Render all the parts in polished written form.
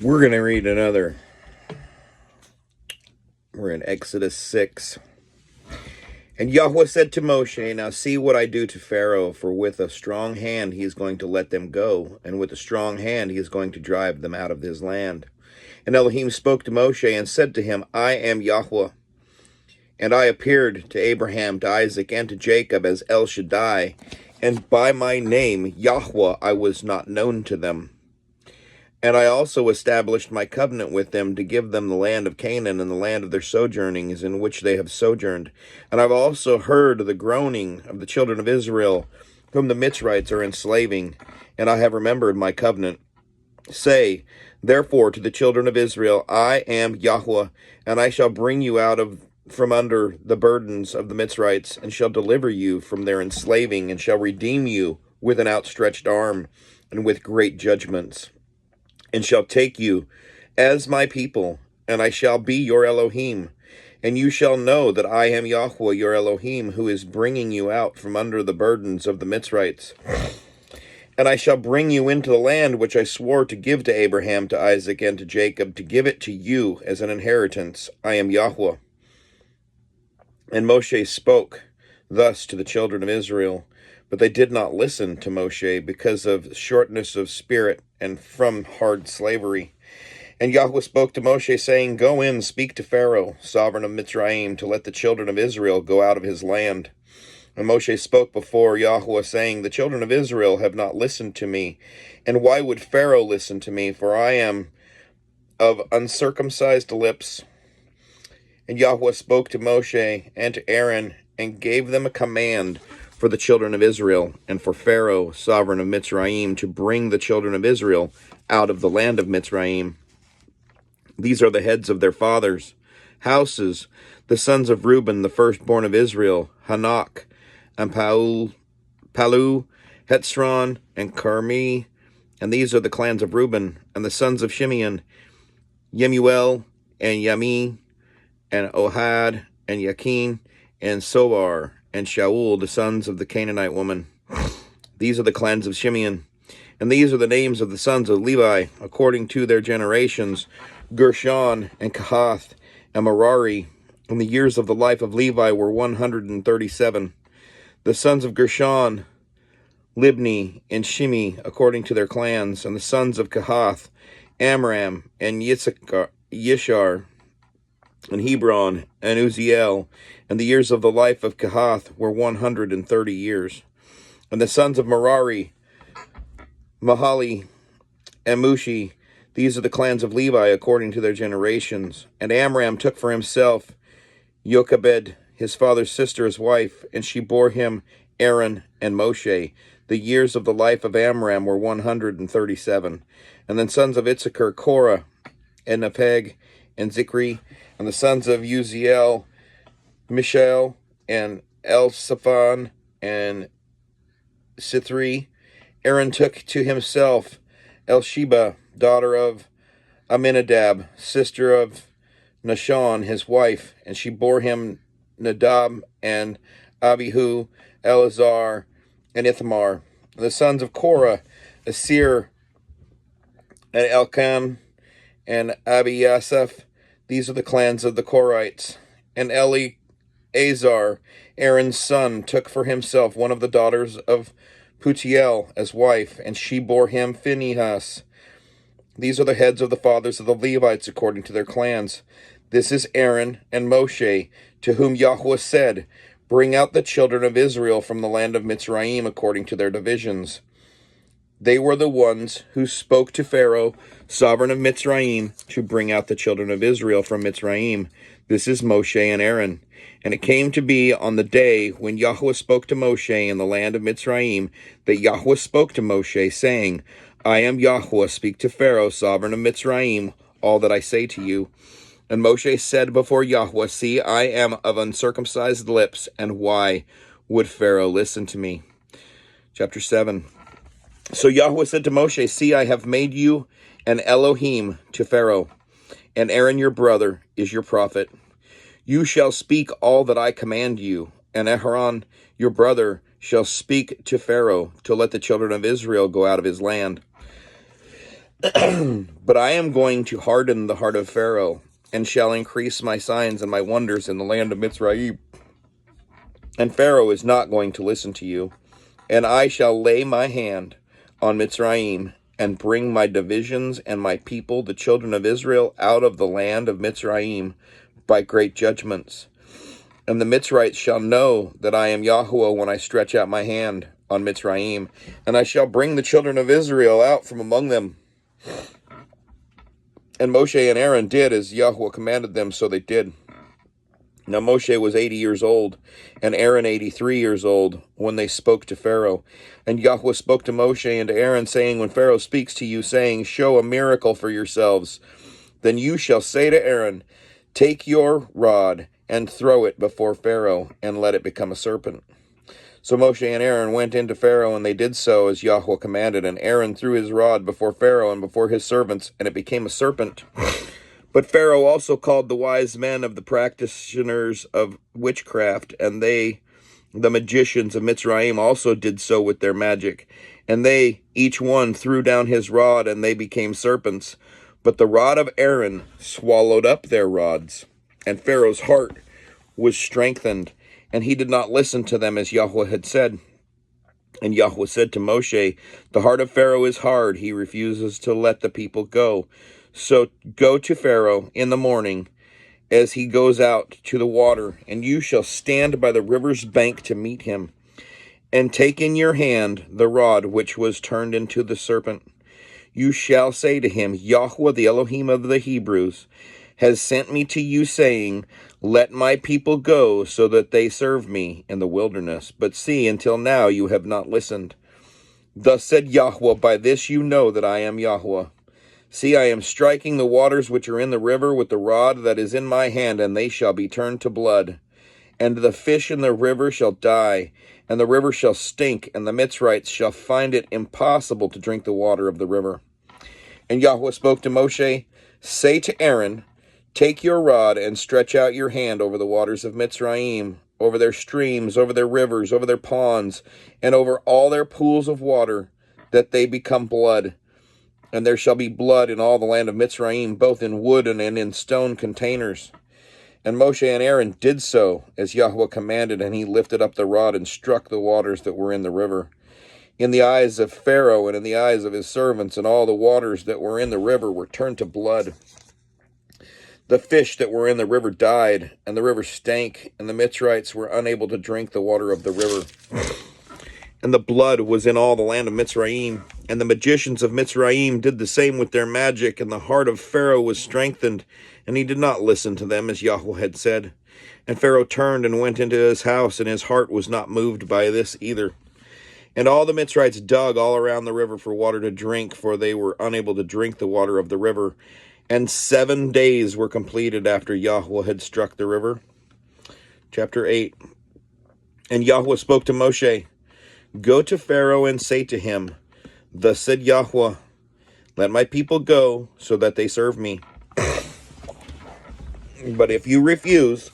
We're going to read another. We're in Exodus 6. And Yahweh said to Moshe, now see what I do to Pharaoh, for with a strong hand he is going to let them go, and with a strong hand he is going to drive them out of his land. And Elohim spoke to Moshe and said to him, I am Yahweh. And I appeared to Abraham, to Isaac, and to Jacob as El Shaddai, and by my name Yahweh I was not known to them. And I also established my covenant with them to give them the land of Canaan and the land of their sojournings in which they have sojourned. And I've also heard the groaning of the children of Israel, whom the Mitzrites are enslaving, and I have remembered my covenant. Say, therefore, to the children of Israel, I am Yahweh, and I shall bring you out from under the burdens of the Mitzrites, and shall deliver you from their enslaving, and shall redeem you with an outstretched arm, and with great judgments. And shall take you as my people, and I shall be your Elohim. And you shall know that I am Yahweh your Elohim, who is bringing you out from under the burdens of the Mitzrites. And I shall bring you into the land which I swore to give to Abraham, to Isaac, and to Jacob, to give it to you as an inheritance. I am Yahweh. And Moshe spoke thus to the children of Israel, but they did not listen to Moshe because of shortness of spirit and from hard slavery. And Yahweh spoke to Moshe, saying, Go in, speak to Pharaoh, sovereign of Mitzrayim, to let the children of Israel go out of his land. And Moshe spoke before Yahweh, saying, The children of Israel have not listened to me. And why would Pharaoh listen to me? For I am of uncircumcised lips. And Yahweh spoke to Moshe and to Aaron, and gave them a command for the children of Israel, and for Pharaoh, sovereign of Mitzrayim, to bring the children of Israel out of the land of Mitzrayim. These are the heads of their fathers' houses, the sons of Reuben, the firstborn of Israel, Hanok, and Palu, Hetzron, and Carmi. And these are the clans of Reuben, and the sons of Shimeon, Yemuel, and Yami, and Ohad, and Yakin, and Sobar, and Shaul, the sons of the Canaanite woman. These are the clans of Shimeon. And these are the names of the sons of Levi, according to their generations, Gershon, and Kahath, and Merari. And the years of the life of Levi were 137. The sons of Gershon, Libni, and Shimi, according to their clans. And the sons of Kahath, Amram, and Yishar, and Hebron, and Uzziel. And the years of the life of Kahath were 130 years. And the sons of Merari, Mahali, and Mushi. These are the clans of Levi according to their generations. And Amram took for himself Jochebed, his father's sister's wife, and she bore him Aaron and Moshe. The years of the life of Amram were 137. And then sons of Issachar, Korah, and Nepheg, and Zikri. And the sons of Uzziel, Mishael, and Elsaphan, and Sithri. Aaron took to himself Elsheba, daughter of Aminadab, sister of Nahshon, his wife, and she bore him Nadab, and Abihu, Eleazar, and Ithamar. The sons of Korah, Asir, and Elkan, and Abiasaph. These are the clans of the Korites. And Eleazar, Aaron's son, took for himself one of the daughters of Putiel as wife, and she bore him Phinehas. These are the heads of the fathers of the Levites according to their clans. This is Aaron and Moshe, to whom Yahweh said, Bring out the children of Israel from the land of Mitzrayim according to their divisions. They were the ones who spoke to Pharaoh, sovereign of Mitzrayim, to bring out the children of Israel from Mitzrayim. This is Moshe and Aaron. And it came to be on the day when Yahweh spoke to Moshe in the land of Mitzrayim, that Yahweh spoke to Moshe, saying, I am Yahweh, speak to Pharaoh, sovereign of Mitzrayim, all that I say to you. And Moshe said before Yahweh, See, I am of uncircumcised lips, and why would Pharaoh listen to me? Chapter 7. So Yahweh said to Moshe, See, I have made you an Elohim to Pharaoh, and Aaron your brother is your prophet. You shall speak all that I command you, and Aaron your brother shall speak to Pharaoh to let the children of Israel go out of his land. But I am going to harden the heart of Pharaoh, and shall increase my signs and my wonders in the land of Mitzrayim. And Pharaoh is not going to listen to you. And I shall lay my hand on Mitzrayim, and bring my divisions and my people, the children of Israel, out of the land of Mitzrayim by great judgments. And the Mitzrites shall know that I am Yahweh when I stretch out my hand on Mitzrayim, and I shall bring the children of Israel out from among them. And Moshe and Aaron did as Yahweh commanded them, so they did. Now Moshe was 80 years old, and Aaron 83 years old, when they spoke to Pharaoh. And Yahweh spoke to Moshe and to Aaron, saying, when Pharaoh speaks to you, saying, show a miracle for yourselves, then you shall say to Aaron, take your rod and throw it before Pharaoh, and let it become a serpent. So Moshe and Aaron went into Pharaoh, and they did so as Yahweh commanded. And Aaron threw his rod before Pharaoh and before his servants, and it became a serpent. But Pharaoh also called the wise men of the practitioners of witchcraft, and they, the magicians of Mitzrayim, also did so with their magic. And they, each one, threw down his rod, and they became serpents. But the rod of Aaron swallowed up their rods. And Pharaoh's heart was strengthened, and he did not listen to them as Yahweh had said. And Yahweh said to Moshe, the heart of Pharaoh is hard. He refuses to let the people go. So go to Pharaoh in the morning as he goes out to the water, and you shall stand by the river's bank to meet him, and take in your hand the rod which was turned into the serpent. You shall say to him, Yahweh, the Elohim of the Hebrews, has sent me to you, saying, let my people go, so that they serve me in the wilderness. But see, until now you have not listened. Thus said Yahweh, by this you know that I am Yahweh. See, I am striking the waters which are in the river with the rod that is in my hand, and they shall be turned to blood. And the fish in the river shall die, and the river shall stink, and the Mitzrites shall find it impossible to drink the water of the river. And Yahweh spoke to Moshe, say to Aaron, take your rod and stretch out your hand over the waters of Mitzrayim, over their streams, over their rivers, over their ponds, and over all their pools of water, that they become blood. And there shall be blood in all the land of Mitzrayim, both in wood and in stone containers. And Moshe and Aaron did so as Yahweh commanded, and he lifted up the rod and struck the waters that were in the river. In the eyes of Pharaoh and in the eyes of his servants, and all the waters that were in the river were turned to blood. The fish that were in the river died, and the river stank, and the Mitzrites were unable to drink the water of the river. And the blood was in all the land of Mitzrayim. And the magicians of Mitzrayim did the same with their magic, and the heart of Pharaoh was strengthened, and he did not listen to them as Yahweh had said. And Pharaoh turned and went into his house, and his heart was not moved by this either. And all the Mitzrites dug all around the river for water to drink, for they were unable to drink the water of the river. And 7 days were completed after Yahweh had struck the river. Chapter 8. And Yahweh spoke to Moshe, go to Pharaoh and say to him, thus said Yahweh, let my people go, so that they serve me. But if you refuse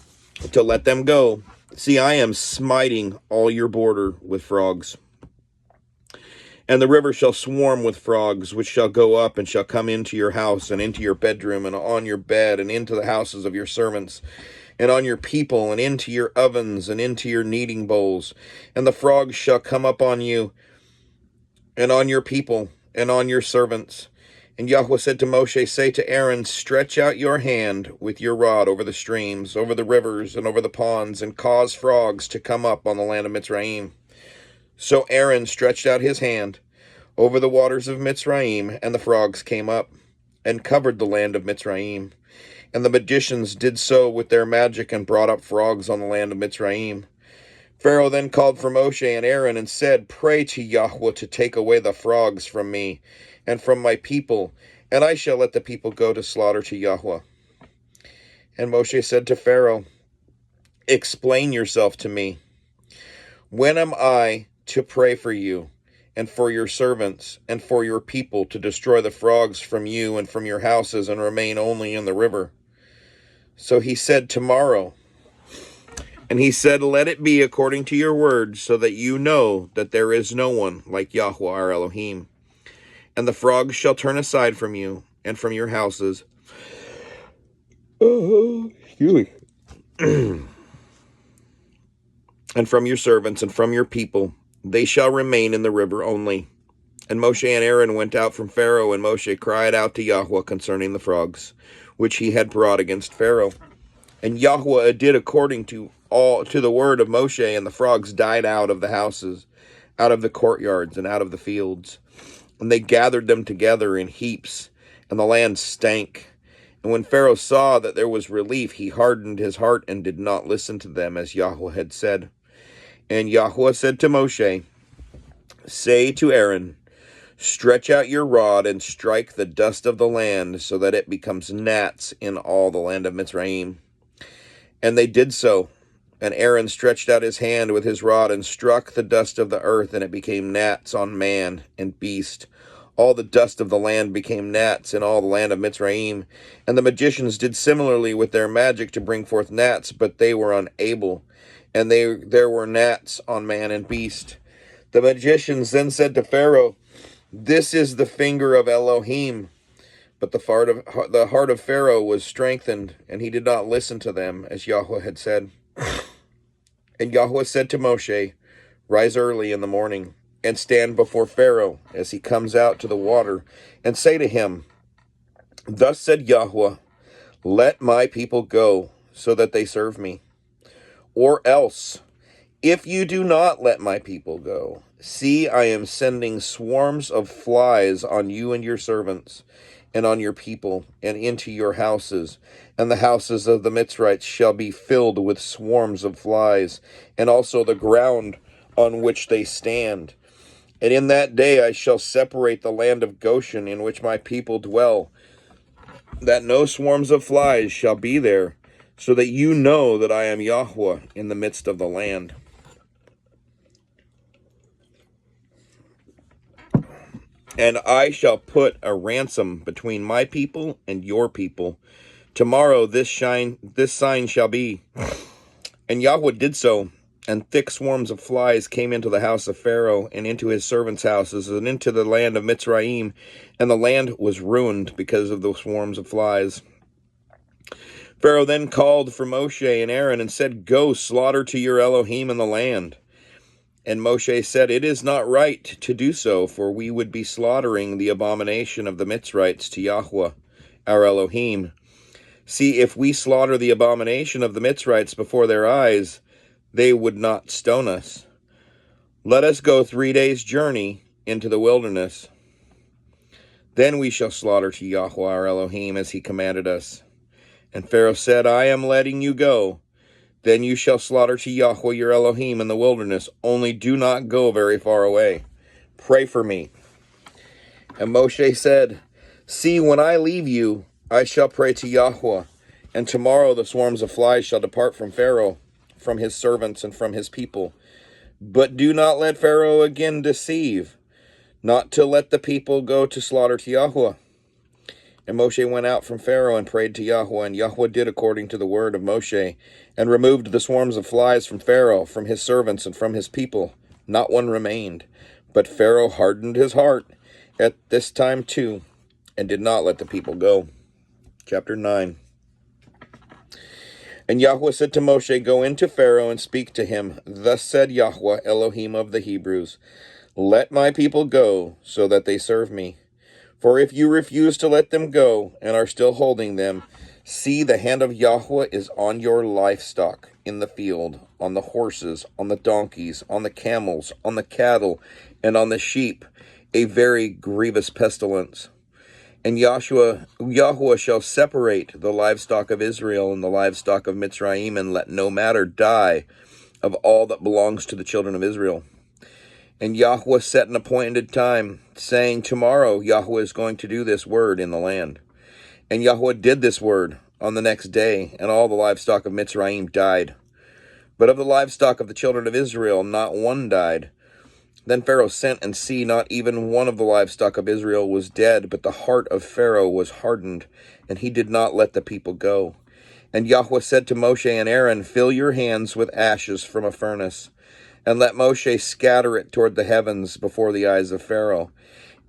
to let them go, see, I am smiting all your border with frogs. And the river shall swarm with frogs, which shall go up and shall come into your house, and into your bedroom, and on your bed, and into the houses of your servants, and on your people, and into your ovens, and into your kneading bowls. And the frogs shall come up on you, and on your people, and on your servants. And Yahweh said to Moshe, say to Aaron, stretch out your hand with your rod over the streams, over the rivers, and over the ponds, and cause frogs to come up on the land of Mitzrayim. So Aaron stretched out his hand over the waters of Mitzrayim, and the frogs came up, and covered the land of Mitzrayim. And the magicians did so with their magic, and brought up frogs on the land of Mitzrayim. Pharaoh then called for Moshe and Aaron, and said, pray to Yahweh to take away the frogs from me, and from my people, and I shall let the people go to slaughter to Yahweh. And Moshe said to Pharaoh, explain yourself to me. When am I to pray for you, and for your servants, and for your people, to destroy the frogs from you and from your houses, and remain only in the river? So he said, tomorrow. And he said, let it be according to your word, so that you know that there is no one like Yahweh our Elohim. And the frogs shall turn aside from you, and from your houses. Excuse me. And from your servants, and from your people. They shall remain in the river only. And Moshe and Aaron went out from Pharaoh, and Moshe cried out to Yahweh concerning the frogs, which he had brought against Pharaoh. And Yahweh did according to the word of Moshe, and the frogs died out of the houses, out of the courtyards, and out of the fields. And they gathered them together in heaps, and the land stank. And when Pharaoh saw that there was relief, he hardened his heart and did not listen to them, as Yahweh had said. And Yahweh said to Moshe, say to Aaron, stretch out your rod and strike the dust of the land, so that it becomes gnats in all the land of Mitzrayim. And they did so. And Aaron stretched out his hand with his rod and struck the dust of the earth, and it became gnats on man and beast. All the dust of the land became gnats in all the land of Mitzrayim. And the magicians did similarly with their magic to bring forth gnats, but they were unable. And there were gnats on man and beast. The magicians then said to Pharaoh, this is the finger of Elohim. But the heart of Pharaoh was strengthened, and he did not listen to them, as Yahweh had said. And Yahweh said to Moshe, rise early in the morning, and stand before Pharaoh as he comes out to the water, and say to him, thus said Yahweh, let my people go, so that they serve me. Or else, if you do not let my people go, see, I am sending swarms of flies on you and your servants, and on your people, and into your houses. And the houses of the Mitzrites shall be filled with swarms of flies, and also the ground on which they stand. And in that day I shall separate the land of Goshen, in which my people dwell, that no swarms of flies shall be there, so that you know that I am Yahweh in the midst of the land. And I shall put a ransom between my people and your people. Tomorrow this sign shall be. And Yahweh did so, and thick swarms of flies came into the house of Pharaoh, and into his servants' houses, and into the land of Mitzrayim, and the land was ruined because of the swarms of flies. Pharaoh then called for Moshe and Aaron, and said, go slaughter to your Elohim in the land. And Moshe said, it is not right to do so, for we would be slaughtering the abomination of the Mitzrites to Yahweh, our Elohim. See, if we slaughter the abomination of the Mitzrites before their eyes, they would not stone us. Let us go 3 days' journey into the wilderness. Then we shall slaughter to Yahweh, our Elohim, as he commanded us. And Pharaoh said, I am letting you go. Then you shall slaughter to Yahweh your Elohim in the wilderness. Only do not go very far away. Pray for me. And Moshe said, see, when I leave you, I shall pray to Yahweh. And tomorrow the swarms of flies shall depart from Pharaoh, from his servants, and from his people. But do not let Pharaoh again deceive, not to let the people go to slaughter to Yahweh. And Moshe went out from Pharaoh and prayed to Yahweh, and Yahweh did according to the word of Moshe, and removed the swarms of flies from Pharaoh, from his servants, and from his people. Not one remained. But Pharaoh hardened his heart at this time too, and did not let the people go. Chapter 9. And Yahweh said to Moshe, go into Pharaoh and speak to him. Thus said Yahweh, Elohim of the Hebrews, let my people go, so that they serve me. For if you refuse to let them go, and are still holding them, see, the hand of Yahweh is on your livestock in the field, on the horses, on the donkeys, on the camels, on the cattle, and on the sheep, a very grievous pestilence. And Yahweh shall separate the livestock of Israel and the livestock of Mitzrayim, and let no matter die of all that belongs to the children of Israel. And Yahweh set an appointed time, saying, tomorrow Yahweh is going to do this word in the land. And Yahweh did this word on the next day, and all the livestock of Mitzrayim died. But of the livestock of the children of Israel, not one died. Then Pharaoh sent, and see, not even one of the livestock of Israel was dead, but the heart of Pharaoh was hardened, and he did not let the people go. And Yahweh said to Moshe and Aaron, fill your hands with ashes from a furnace, and let Moshe scatter it toward the heavens before the eyes of Pharaoh.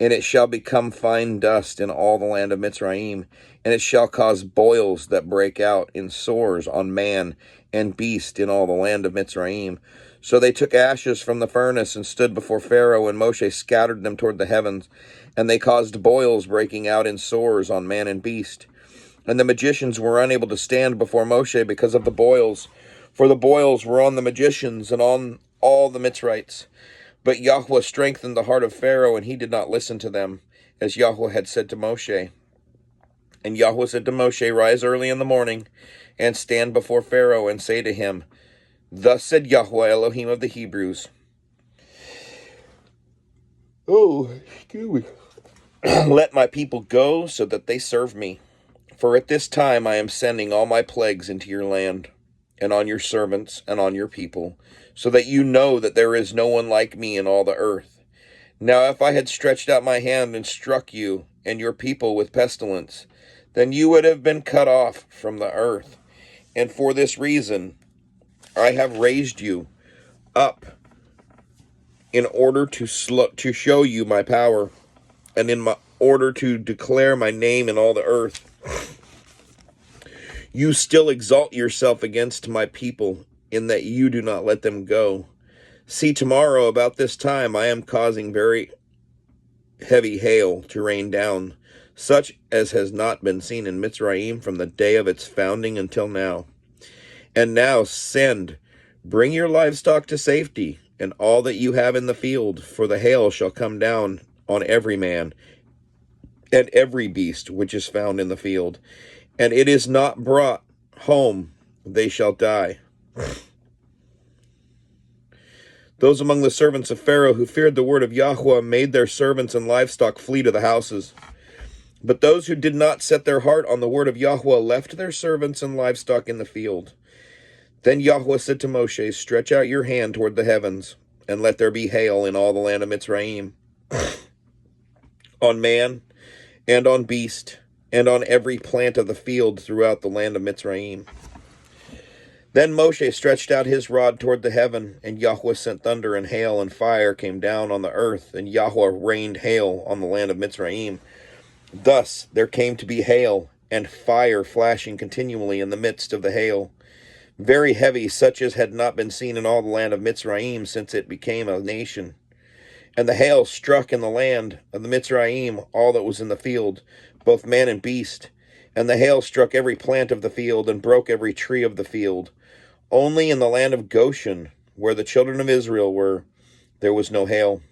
and it shall become fine dust in all the land of Mitzrayim, and it shall cause boils that break out in sores on man and beast in all the land of Mitzrayim. So they took ashes from the furnace and stood before Pharaoh, and Moshe scattered them toward the heavens, and they caused boils breaking out in sores on man and beast. And the magicians were unable to stand before Moshe because of the boils, for the boils were on the magicians and on all the Mitzrites. But Yahweh strengthened the heart of Pharaoh, and he did not listen to them, as Yahweh had said to Moshe. And Yahweh said to Moshe, Rise early in the morning, and stand before Pharaoh, and say to him, Thus said Yahweh, Elohim of the Hebrews. Let my people go, so that they serve me. For at this time I am sending all my plagues into your land, and on your servants, and on your people, so that you know that there is no one like me in all the earth. Now if I had stretched out my hand and struck you and your people with pestilence, then you would have been cut off from the earth. And for this reason I have raised you up in order to show you my power, and in order to declare my name in all the earth. You still exalt yourself against my people, in that you do not let them go. See, tomorrow about this time I am causing very heavy hail to rain down, such as has not been seen in Mitzrayim from the day of its founding until now. And now bring your livestock to safety, and all that you have in the field, for the hail shall come down on every man and every beast which is found in the field, and it is not brought home, they shall die. Those among the servants of Pharaoh who feared the word of Yahweh made their servants and livestock flee to the houses. But those who did not set their heart on the word of Yahweh left their servants and livestock in the field. Then Yahweh said to Moshe, Stretch out your hand toward the heavens, and let there be hail in all the land of Mitzrayim, on man, and on beast, and on every plant of the field throughout the land of Mitzrayim. Then Moshe stretched out his rod toward the heaven, and Yahweh sent thunder and hail, and fire came down on the earth, and Yahweh rained hail on the land of Mitzrayim. Thus there came to be hail, and fire flashing continually in the midst of the hail, very heavy, such as had not been seen in all the land of Mitzrayim since it became a nation. And the hail struck in the land of the Mitzrayim all that was in the field, both man and beast. And the hail struck every plant of the field, and broke every tree of the field. Only in the land of Goshen, where the children of Israel were, there was no hail.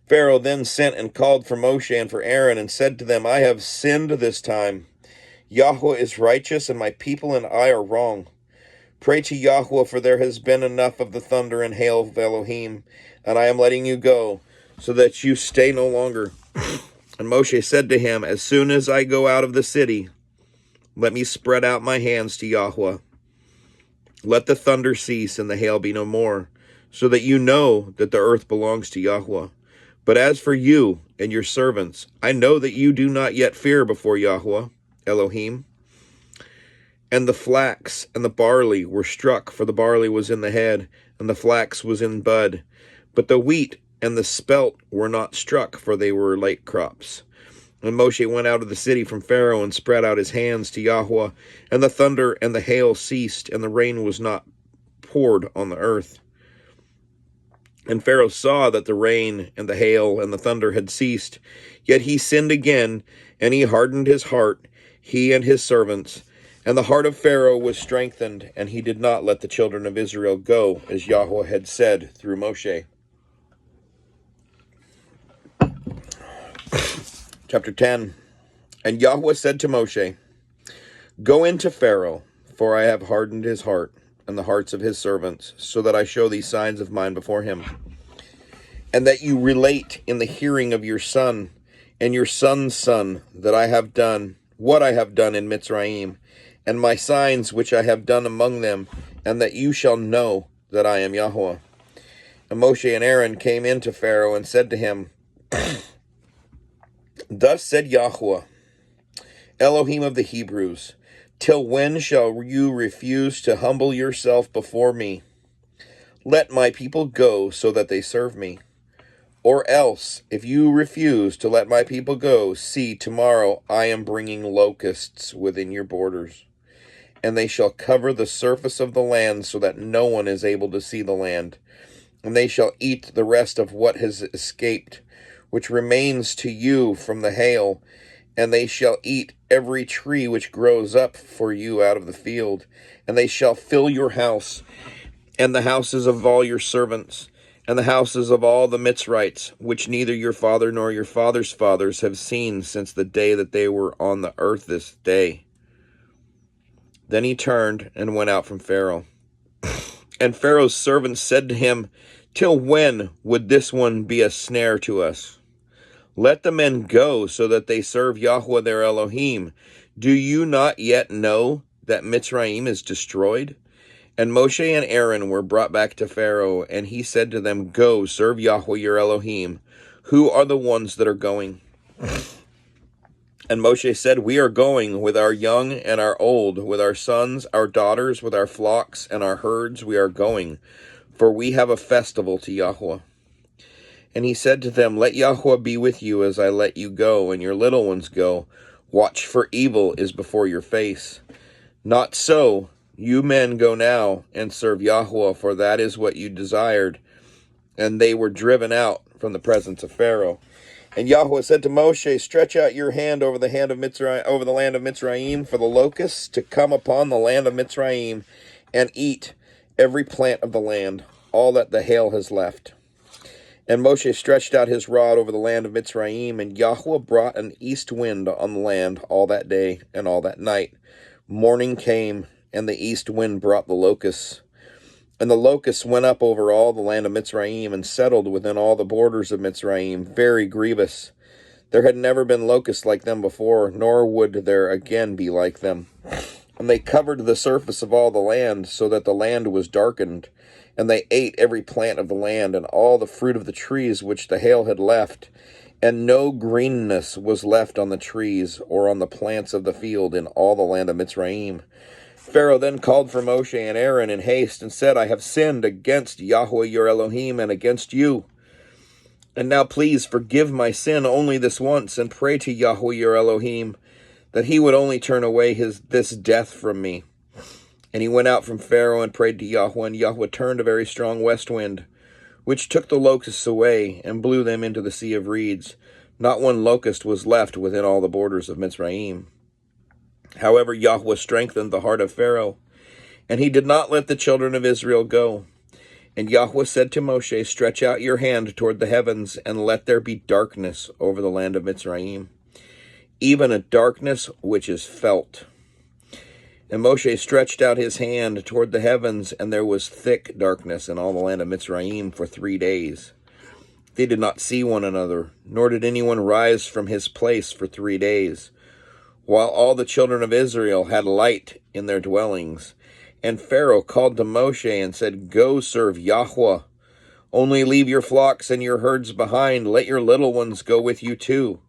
Pharaoh then sent and called for Moshe and for Aaron, and said to them, I have sinned this time. Yahweh is righteous, and my people and I are wrong. Pray to Yahweh, for there has been enough of the thunder and hail of Elohim, and I am letting you go, so that you stay no longer. And Moshe said to him, As soon as I go out of the city, let me spread out my hands to Yahweh. Let the thunder cease and the hail be no more, so that you know that the earth belongs to Yahweh. But as for you and your servants, I know that you do not yet fear before Yahweh, Elohim. And the flax and the barley were struck, for the barley was in the head, and the flax was in bud. But the wheat and the spelt were not struck, for they were late crops. And Moshe went out of the city from Pharaoh, and spread out his hands to Yahweh, and the thunder and the hail ceased, and the rain was not poured on the earth. And Pharaoh saw that the rain and the hail and the thunder had ceased, yet he sinned again, and he hardened his heart, he and his servants. And the heart of Pharaoh was strengthened, and he did not let the children of Israel go, as Yahweh had said through Moshe. Chapter 10. And Yahweh said to Moshe, Go into Pharaoh, for I have hardened his heart, and the hearts of his servants, so that I show these signs of mine before him, and that you relate in the hearing of your son, and your son's son, that I have done, what I have done in Mitzrayim, and my signs which I have done among them, and that you shall know that I am Yahweh. And Moshe and Aaron came in to Pharaoh, and said to him, Thus said Yahweh, Elohim of the Hebrews, till when shall you refuse to humble yourself before me? Let my people go, so that they serve me. Or else, if you refuse to let my people go, see, tomorrow I am bringing locusts within your borders, and they shall cover the surface of the land so that no one is able to see the land. And they shall eat the rest of what has escaped, which remains to you from the hail, and they shall eat every tree which grows up for you out of the field, and they shall fill your house, and the houses of all your servants, and the houses of all the Mitzrites, which neither your father nor your father's fathers have seen since the day that they were on the earth this day. Then he turned and went out from Pharaoh. And Pharaoh's servants said to him, till when would this one be a snare to us? Let the men go, so that they serve Yahweh their Elohim. Do you not yet know that Mitzrayim is destroyed? And Moshe and Aaron were brought back to Pharaoh, and he said to them, go, serve Yahweh your Elohim. Who are the ones that are going? And Moshe said, we are going with our young and our old, with our sons, our daughters, with our flocks and our herds we are going, for we have a festival to Yahweh. And he said to them, let Yahweh be with you as I let you go, and your little ones go. Watch, for evil is before your face. Not so. You men go now and serve Yahweh, for that is what you desired. And they were driven out from the presence of Pharaoh. And Yahweh said to Moshe, stretch out your hand over the land of Mitzrayim, for the locusts to come upon the land of Mitzrayim, and eat every plant of the land, all that the hail has left. And Moshe stretched out his rod over the land of Mitzrayim, and Yahweh brought an east wind on the land all that day and all that night. Morning came, and the east wind brought the locusts. And the locusts went up over all the land of Mitzrayim, and settled within all the borders of Mitzrayim, very grievous. There had never been locusts like them before, nor would there again be like them. And they covered the surface of all the land, so that the land was darkened. And they ate every plant of the land, and all the fruit of the trees which the hail had left. And no greenness was left on the trees, or on the plants of the field in all the land of Mitzrayim. Pharaoh then called for Moshe and Aaron in haste, and said, I have sinned against Yahweh your Elohim, and against you. And now please forgive my sin only this once, and pray to Yahweh your Elohim, that he would only turn away this death from me. And he went out from Pharaoh and prayed to Yahweh, and Yahweh turned a very strong west wind, which took the locusts away, and blew them into the sea of reeds. Not one locust was left within all the borders of Mitzrayim. However, Yahweh strengthened the heart of Pharaoh, and he did not let the children of Israel go. And Yahweh said to Moshe, stretch out your hand toward the heavens, and let there be darkness over the land of Mitzrayim, even a darkness which is felt. And Moshe stretched out his hand toward the heavens, and there was thick darkness in all the land of Mitzrayim for 3 days. They did not see one another, nor did anyone rise from his place for 3 days, while all the children of Israel had light in their dwellings. And Pharaoh called to Moshe and said, go serve Yahweh. Only leave your flocks and your herds behind. Let your little ones go with you too.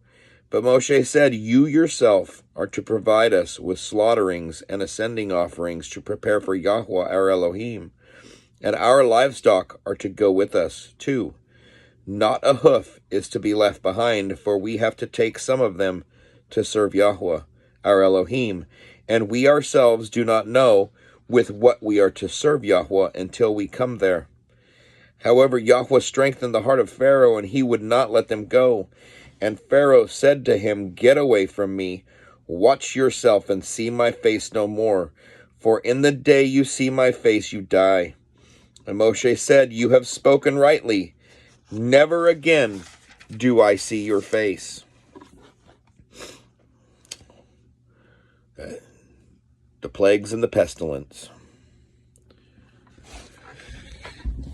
But Moshe said, you yourself are to provide us with slaughterings and ascending offerings to prepare for Yahweh our Elohim. And our livestock are to go with us too. Not a hoof is to be left behind, for we have to take some of them to serve Yahweh, our Elohim, and we ourselves do not know with what we are to serve Yahweh until we come there. However, Yahweh strengthened the heart of Pharaoh, and he would not let them go. And Pharaoh said to him, get away from me, watch yourself and see my face no more, for in the day you see my face you die. And Moshe said, you have spoken rightly, never again do I see your face. The plagues and the pestilence.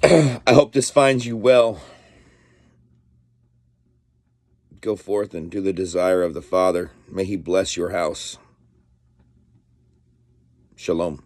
I hope this finds you well. Go forth and do the desire of the Father. May he bless your house. Shalom.